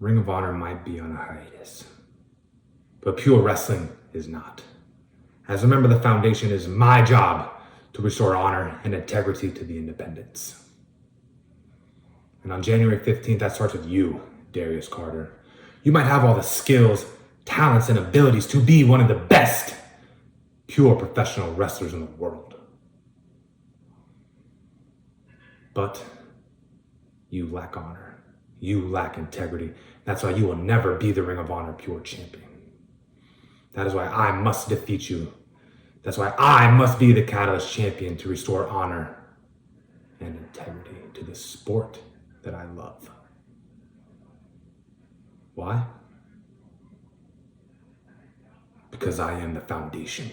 Ring of Honor might be on a hiatus, but Pure Wrestling is not. As a member of the foundation, it is my job to restore honor and integrity to the independents. And on January 15th, that starts with you, Darius Carter. You might have all the skills, talents, and abilities to be one of the best pure professional wrestlers in the world. But you lack honor. You lack integrity. That's why you will never be the Ring of Honor Pure Champion. That is why I must defeat you. That's why I must be the Catalyst Champion to restore honor and integrity to the sport that I love. Why? Because I am the foundation.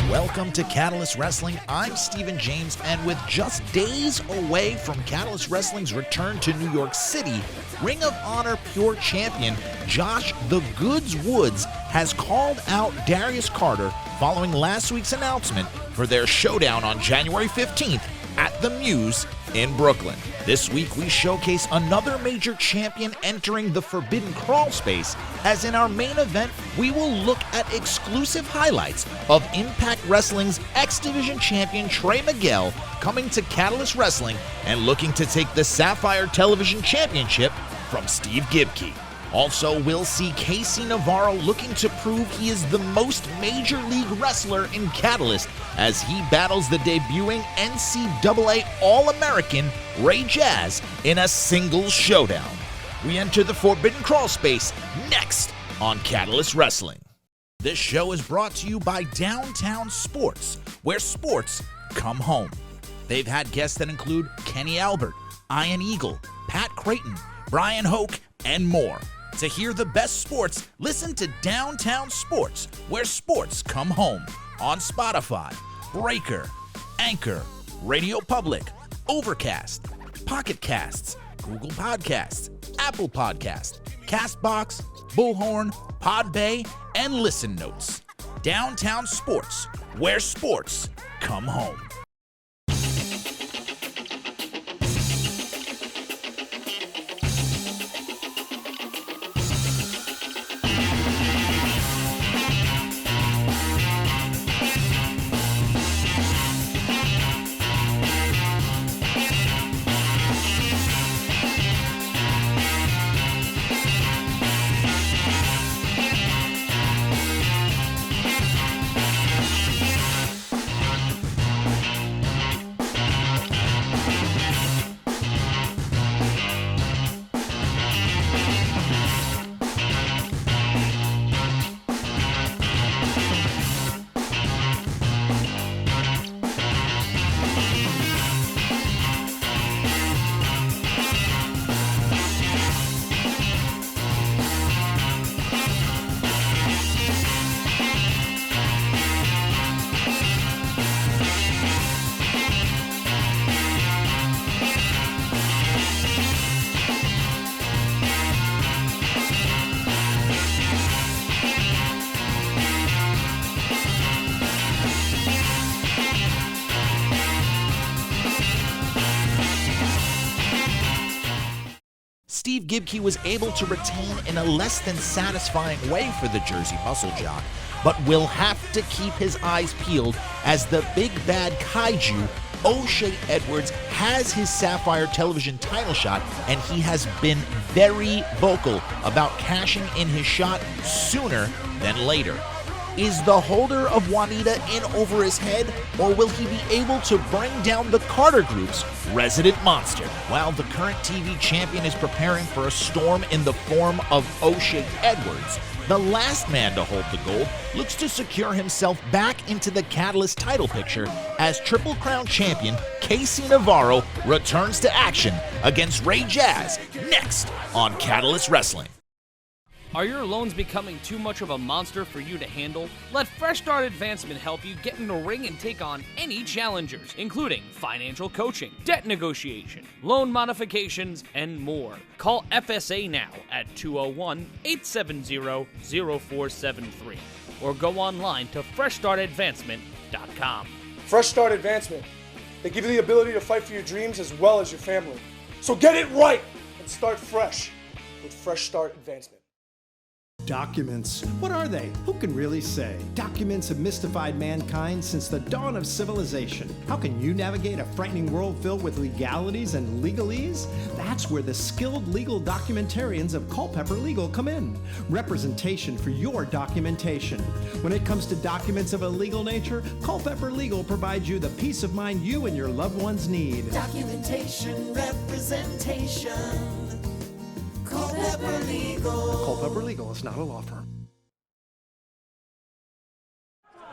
Welcome to Catalyst Wrestling. I'm Steven James, and with just days away from Catalyst Wrestling's return to New York City, Ring of Honor Pure Champion Josh "The Goods" Woods has called out Darius Carter following last week's announcement for their showdown on January 15th at the Muse in Brooklyn. This week we showcase another major champion entering the Forbidden Crawl space, as in our main event we will look at exclusive highlights of Impact Wrestling's X Division champion Trey Miguel coming to Catalyst Wrestling and looking to take the Sapphire Television Championship from Steve Gibki. Also, we'll see Casey Navarro looking to prove he is the most major league wrestler in Catalyst as he battles the debuting NCAA All-American Ray Jaz in a singles showdown. We enter the Forbidden Crawl space next on Catalyst Wrestling. This show is brought to you by Downtown Sports, where sports come home. They've had guests that include Kenny Albert, Ian Eagle, Pat Creighton, Brian Hoke, and more. To hear the best sports, listen to Downtown Sports, where sports come home, on Spotify, Breaker, Anchor, Radio Public, Overcast, Pocket Casts, Google Podcasts, Apple Podcasts, Castbox, Bullhorn, Podbay, and Listen Notes. Downtown Sports, where sports come home. Steve Gibki was able to retain in a less than satisfying way for the Jersey Muscle Jock, but will have to keep his eyes peeled as the big bad kaiju O'Shea Edwards has his Sapphire television title shot, and he has been very vocal about cashing in his shot sooner than later. Is the holder of Juanita in over his head, or will he be able to bring down the Carter Group's resident monster? While the current TV champion is preparing for a storm in the form of O'Shea Edwards, the last man to hold the gold looks to secure himself back into the Catalyst title picture as Triple Crown champion Casey Navarro returns to action against Ray Jaz next on Catalyst Wrestling. Are your loans becoming too much of a monster for you to handle? Let Fresh Start Advancement help you get in the ring and take on any challengers, including financial coaching, debt negotiation, loan modifications, and more. Call FSA now at 201-870-0473 or go online to freshstartadvancement.com. Fresh Start Advancement. They give you the ability to fight for your dreams as well as your family. So get it right and start fresh with Fresh Start Advancement. Documents. What are they? Who can really say? Documents have mystified mankind since the dawn of civilization. How can you navigate a frightening world filled with legalities and legalese? That's where the skilled legal documentarians of Culpeper Legal come in. Representation for your documentation. When it comes to documents of a legal nature, Culpeper Legal provides you the peace of mind you and your loved ones need. Documentation, representation. Culpeper Legal. Culpeper Legal is not a law firm.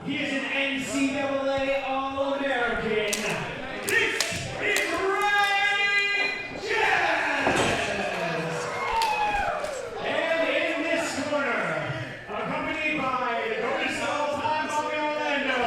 He is an NCAA All-American. This is Ray Jaz! And in this corner, accompanied by the greatest of all time on the Orlando,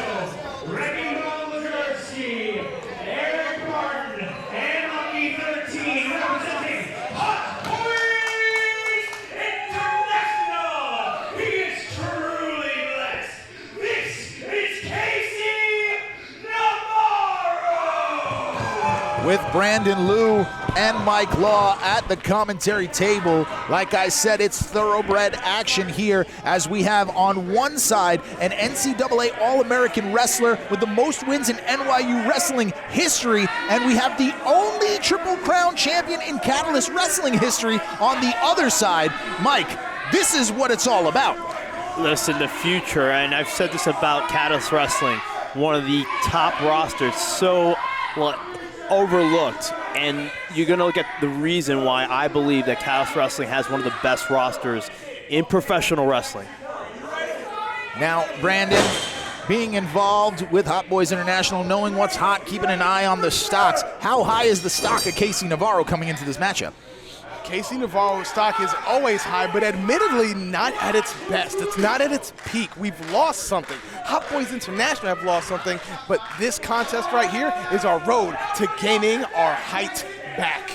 Reggie Ligursky, Eric Martin, and Lucky 13, representing Hot Boys International. He is truly blessed. This is Casey Navarro. With Brandon Liu and Mike Law at the commentary table. Like I said, it's thoroughbred action here as we have on one side an NCAA All-American wrestler with the most wins in NYU wrestling history, and we have the only Triple Crown champion in Catalyst wrestling history on the other side. Mike, this is what it's all about. Listen, the future, and I've said this about Catalyst Wrestling, one of the top rosters, so overlooked, and you're going to look at the reason why I believe that Catalyst Wrestling has one of the best rosters in professional wrestling. Now, Brandon, being involved with Hot Boys International, knowing what's hot, keeping an eye on the stocks, how high is the stock of Casey Navarro coming into this matchup? Casey Navarro's stock is always high, but admittedly not at its best. It's not at its peak. We've lost something. Hot Boys International have lost something, but this contest right here is our road to gaining our height back.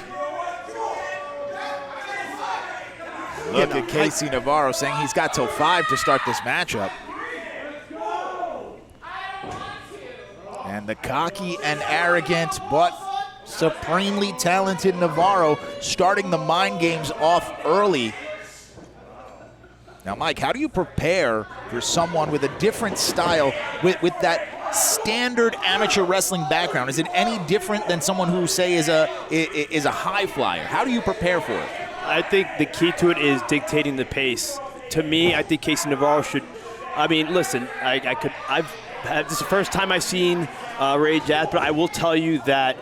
Look at Casey Navarro saying he's got till 5 to start this matchup. And the cocky and arrogant but supremely talented Navarro starting the mind games off early. Now, Mike, how do you prepare for someone with a different style, with that standard amateur wrestling background? Is it any different than someone who, say, is a high flyer? How do you prepare for it? I think the key to it is dictating the pace. To me, I think Casey Navarro should. I mean, listen, this is the first time I've seen Ray Jaz, but I will tell you that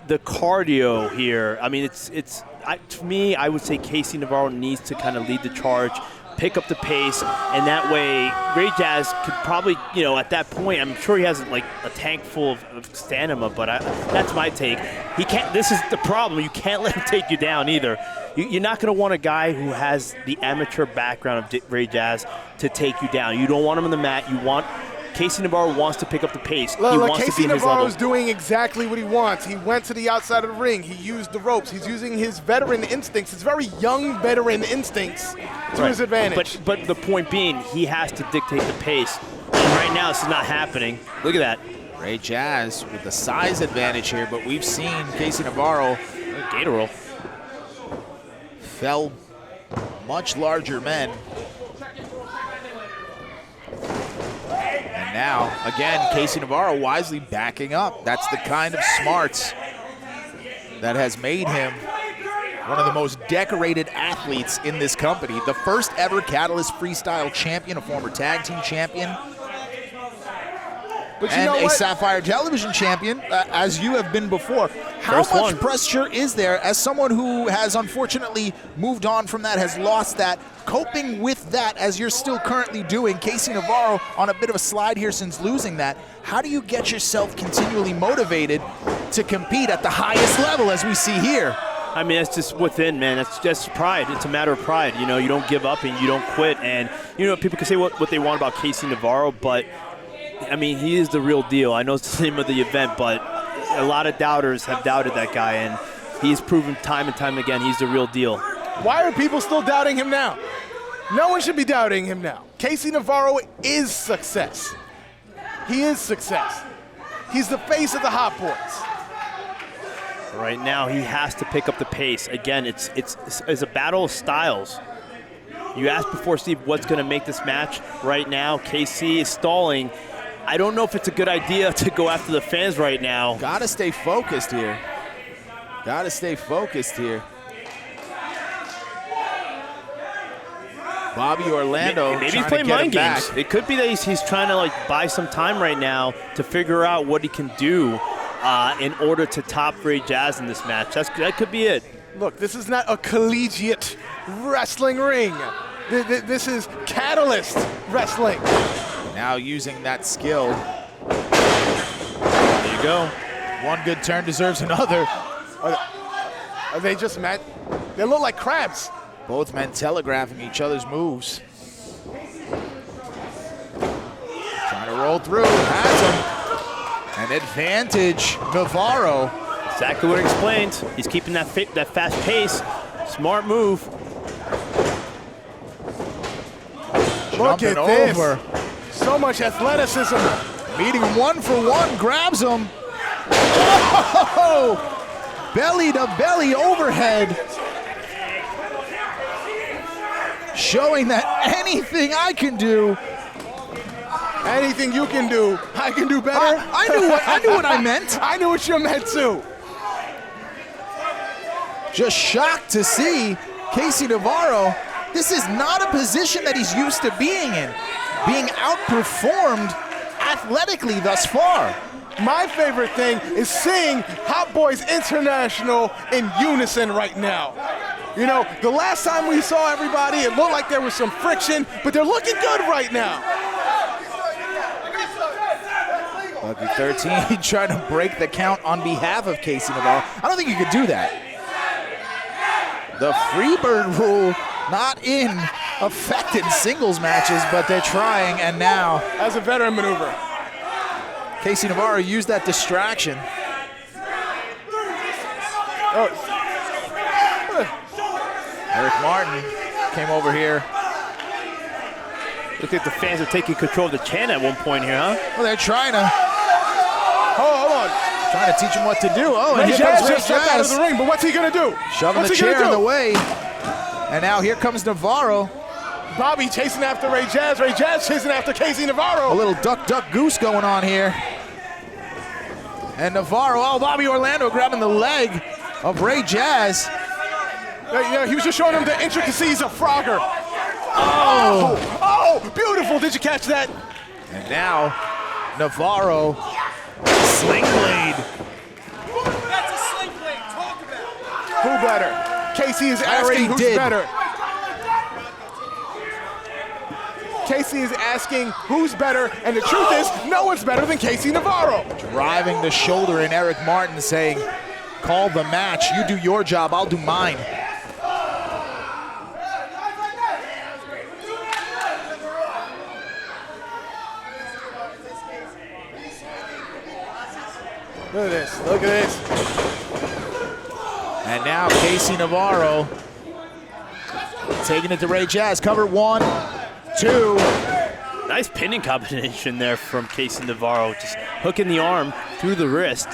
the cardio here, I mean, to me, I would say Casey Navarro needs to kind of lead the charge, pick up the pace, and that way Ray Jaz could probably, at that point, I'm sure he has like a tank full of stamina, but that's my take. He can't. This is the problem. You can't let him take you down either. You're not going to want a guy who has the amateur background of Ray Jaz to take you down. You don't want him on the mat. You want Casey Navarro wants to pick up the pace. He wants to be in his level. Casey Navarro's doing exactly what he wants. He went to the outside of the ring. He used the ropes. He's using his veteran instincts, his very young veteran instincts to his advantage. But the point being, he has to dictate the pace. And right now, this is not happening. Look at that. Ray Jaz with the size advantage here, but we've seen Casey Navarro, gator roll, fell much larger men. And Now, again, Casey Navarro wisely backing up. That's the kind of smarts that has made him one of the most decorated athletes in this company. The first ever Catalyst Freestyle champion, a former tag team champion, and a Sapphire television champion, as you have been before. How much pressure is there as someone who has unfortunately moved on from that, has lost that, coping with that as you're still currently doing? Casey Navarro on a bit of a slide here since losing that. How do you get yourself continually motivated to compete at the highest level as we see here? I mean, it's just within, man. It's just pride. It's a matter of pride. You know, you don't give up and you don't quit. And, you know, people can say what they want about Casey Navarro, but, I mean, he is the real deal. I know it's the name of the event, but a lot of doubters have doubted that guy, and he's proven time and time again he's the real deal. Why are people still doubting him now? No one should be doubting him now. Casey Navarro is success. He is success. He's the face of the Hot Boys. Right now, he has to pick up the pace. Again, it's a battle of styles. You asked before, Steve, what's going to make this match right now. Casey is stalling. I don't know if it's a good idea to go after the fans right now. Gotta stay focused here. Gotta stay focused here. Bobby Orlando maybe he's playing mind games. It could be that he's trying to like buy some time right now to figure out what he can do in order to top Ray Jaz in this match. That could be it. Look, this is not a collegiate wrestling ring. This is Catalyst wrestling. Now using that skill. There you go. One good turn deserves another. Are they just met? They look like crabs. Both men telegraphing each other's moves. Trying to roll through. Has him. An advantage, Navarro. Exactly what it explains. He's keeping that fast pace. Smart move. Look at this. So much athleticism. Meeting him 1-for-1, grabs him. Oh! Belly to belly overhead. Showing that anything I can do, anything you can do, I can do better. I knew what I meant. I knew what you meant too. Just shocked to see Casey Navarro. This is not a position that he's used to being in. Being outperformed athletically thus far. My favorite thing is seeing Hot Boys International in unison right now. You know, the last time we saw everybody, it looked like there was some friction, but they're looking good right now. Lucky 13 trying to break the count on behalf of Casey Navarro. I don't think you could do that. The Freebird rule not in effect in singles matches, but they're trying, and now as a veteran maneuver. Casey Navarro used that distraction. Eric Martin came over here. Looks like the fans are taking control of the chant at one point here, huh? Well, they're trying to. Hold on. Trying to teach him what to do. Oh, Ray and here Jaz comes Ray just stepped out of Jaz. the ring, but what's he gonna do? Shoving the chair in the way. And now here comes Navarro. Bobby chasing after Ray Jaz. Ray Jaz chasing after Casey Navarro. A little duck, duck, goose going on here. And Navarro, Bobby Orlando grabbing the leg of Ray Jaz. Yeah, he was just showing him the intricacies of Frogger. Oh, beautiful. Did you catch that? And now, Navarro, sling blade. That's a sling blade. Talk about it. Who better? Casey is asking who's better. Casey is asking who's better, and the truth is, no one's better than Casey Navarro. Driving the shoulder in Eric Martin saying, call the match. You do your job, I'll do mine. Look at this, look at this. And now Casey Navarro taking it to Ray Jaz. Cover 1, 2. Nice pinning combination there from Casey Navarro. Just hooking the arm through the wrist.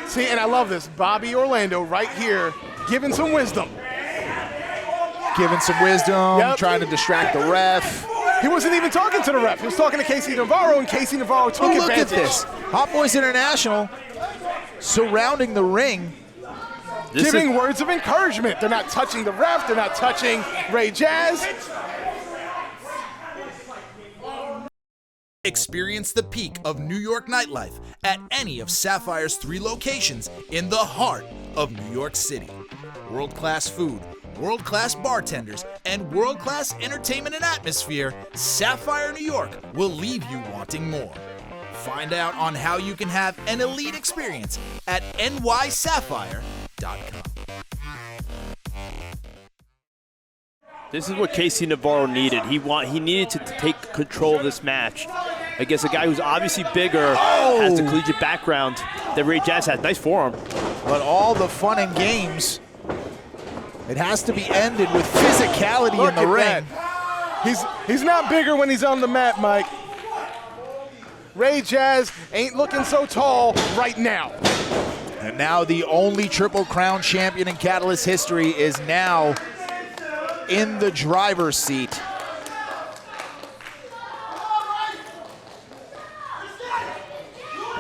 See, and I love this. Bobby Orlando right here giving some wisdom. Giving some wisdom, trying to distract the ref. He wasn't even talking to the ref. He was talking to Casey Navarro, and Casey Navarro took Look advantage. at this. Hot Boys International surrounding the ring. Giving words of encouragement. They're not touching the ref. They're not touching Ray Jaz. Experience the peak of New York nightlife at any of Sapphire's 3 locations in the heart of New York City. World-class food, world-class bartenders, and world-class entertainment and atmosphere, Sapphire New York will leave you wanting more. Find out on how you can have an elite experience at nysapphire.com. This is what Casey Navarro needed. He needed to take control of this match against a guy who's obviously bigger, has the collegiate background that Ray Jaz has. Nice forearm. But all the fun and games, it has to be ended with physicality in the ring. He's not bigger when he's on the mat, Mike. Ray Jaz ain't looking so tall right now. And now the only Triple Crown champion in Catalyst history is now in the driver's seat.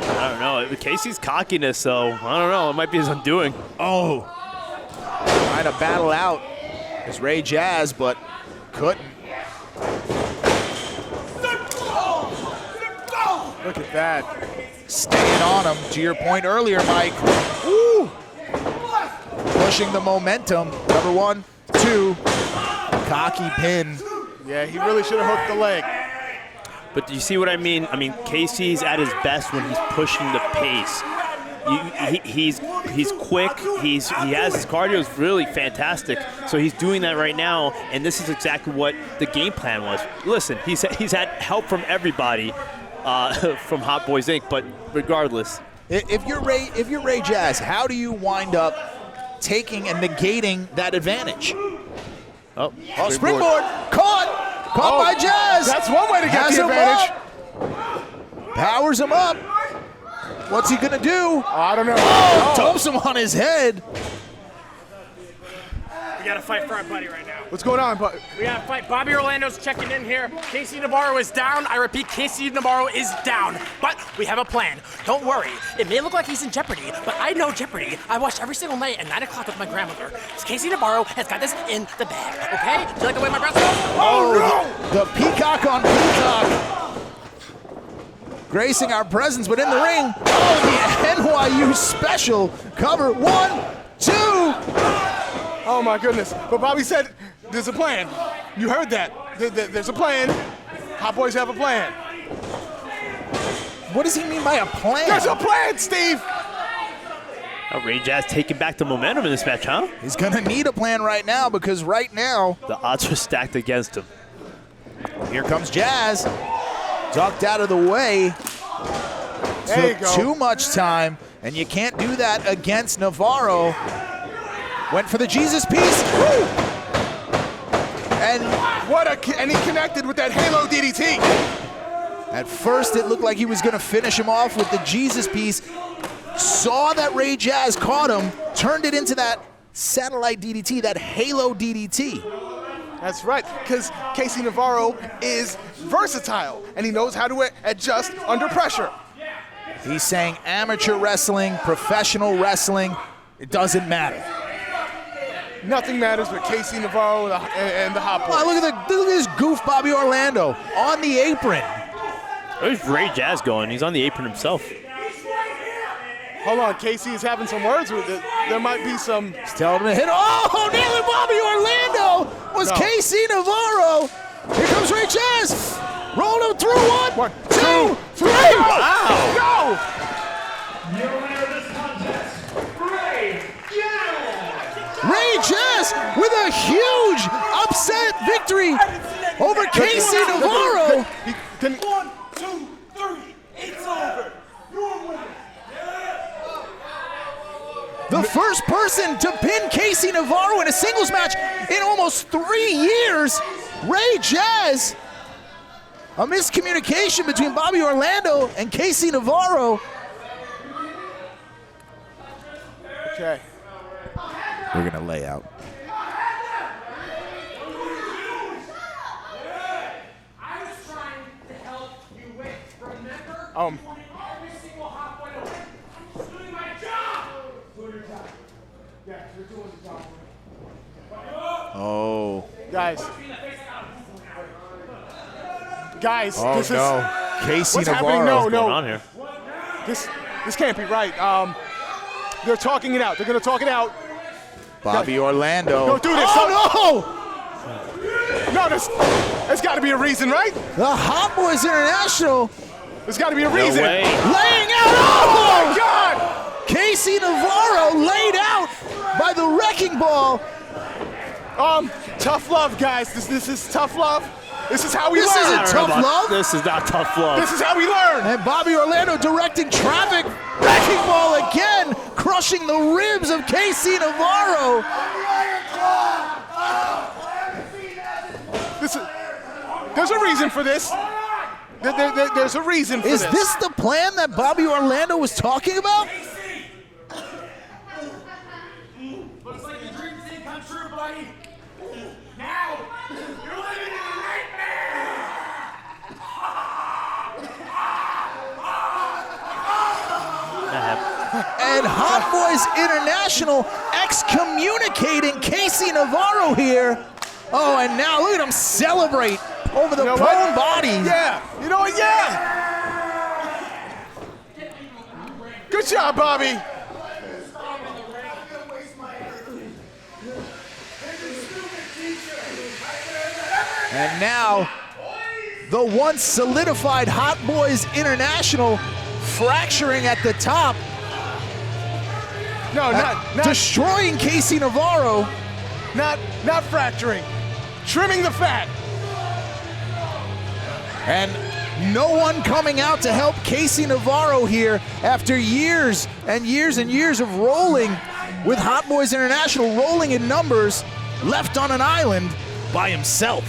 I don't know. Casey's cockiness, though, I don't know. It might be his undoing. Oh, trying to battle out is Ray Jaz, but couldn't. Look at that. Staying on him, to your point earlier, Mike. Woo! Pushing the momentum. Number 1, 2, cocky pin. Yeah, he really should have hooked the leg. But do you see what I mean? I mean, Casey's at his best when he's pushing the pace. He's quick. He has his cardio is really fantastic. So he's doing that right now, and this is exactly what the game plan was. Listen, he's had help from everybody, from Hot Boys Inc. But regardless, If you're Ray Jaz, how do you wind up taking and negating that advantage? oh Springboard caught by Jaz. That's one way to get the advantage. Powers him up. What's he gonna do? I don't know. Dumps him on his head. We got to fight for our buddy right now. What's going on, bud? We got to fight. Bobby Orlando's checking in here. Casey Navarro is down. I repeat, Casey Navarro is down. But we have a plan. Don't worry. It may look like he's in jeopardy, but I know Jeopardy. I watched every single night at 9 o'clock with my grandmother. Casey Navarro has got this in the bag, okay? Do you like the way my breath goes? Oh, no! The peacock on peacock. Gracing our presence, but in the ring, the NYU special cover. 1, 2. Oh my goodness. But Bobby said there's a plan. You heard that. There's a plan. Hot Boys have a plan. What does he mean by a plan? There's a plan, Steve! Ray Jaz taking back the momentum in this match, huh? He's gonna need a plan right now because right now, The odds are stacked against him. here comes Jaz. Ducked out of the way. There you Took go. too much time, and you can't do that against Navarro. Went for the Jesus piece. Woo! And And he connected with that Halo DDT. at first it looked like he was gonna finish him off with the Jesus piece. Saw that Ray Jaz caught him, turned it into that satellite DDT, that Halo DDT. That's right, because Casey Navarro is versatile, and he knows how to adjust under pressure. He's saying amateur wrestling, professional wrestling, it doesn't matter. Nothing matters but Casey Navarro and the Hot Boys. Oh, look at this goof, Bobby Orlando, on the apron. Where's Ray Jaz going? He's on the apron himself. Hold on, Casey is having some words with it. There might be some... He's telling him to hit. Oh, nailing Bobby Orlando was Casey Navarro. Here comes Ray Jaz. Roll him through. 1, 2, 3. Wow. Go! Ray Jaz with a huge upset victory over Casey Navarro. 1, 2, 3. It's over. You're winning. The first person to pin Casey Navarro in a singles match in almost 3 years. Ray Jaz. A miscommunication between Bobby Orlando and Casey Navarro. Okay. We're gonna lay out. Oh. Guys, Oh, this no. is Casey what's Navarro. happening? No, What's going on here? This can't be right. They're talking it out. They're gonna talk it out. Bobby Orlando. Don't do this. Oh, No, there's got to be a reason, right? no! The Hot Boys International There's got to be a reason. way. laying out. Oh my God! Casey Navarro laid out by the wrecking ball. Tough love, guys. This is tough love. This is how we This learn. isn't I don't know tough about- love. This is not tough love. This is how we learn. And Bobby Orlando directing traffic. Wrecking ball again, crushing the ribs of Casey Navarro. There's a reason for this. There's a reason for Is this. this the plan that Bobby Orlando was talking about? Looks like your dreams didn't come true, buddy. Now, you're living in a nightmare. And Hot Boys International excommunicating Casey Navarro here. Oh, and now look at him celebrate over the You know prone what? body. Yeah. You know what? Yeah. Good job, Bobby. And now, the once solidified Hot Boys International fracturing at the top, No, not destroying Casey Navarro. not fracturing. Trimming the fat. And no one coming out to help Casey Navarro here after years and years and years of rolling with Hot Boys International, rolling in numbers, left on an island by himself.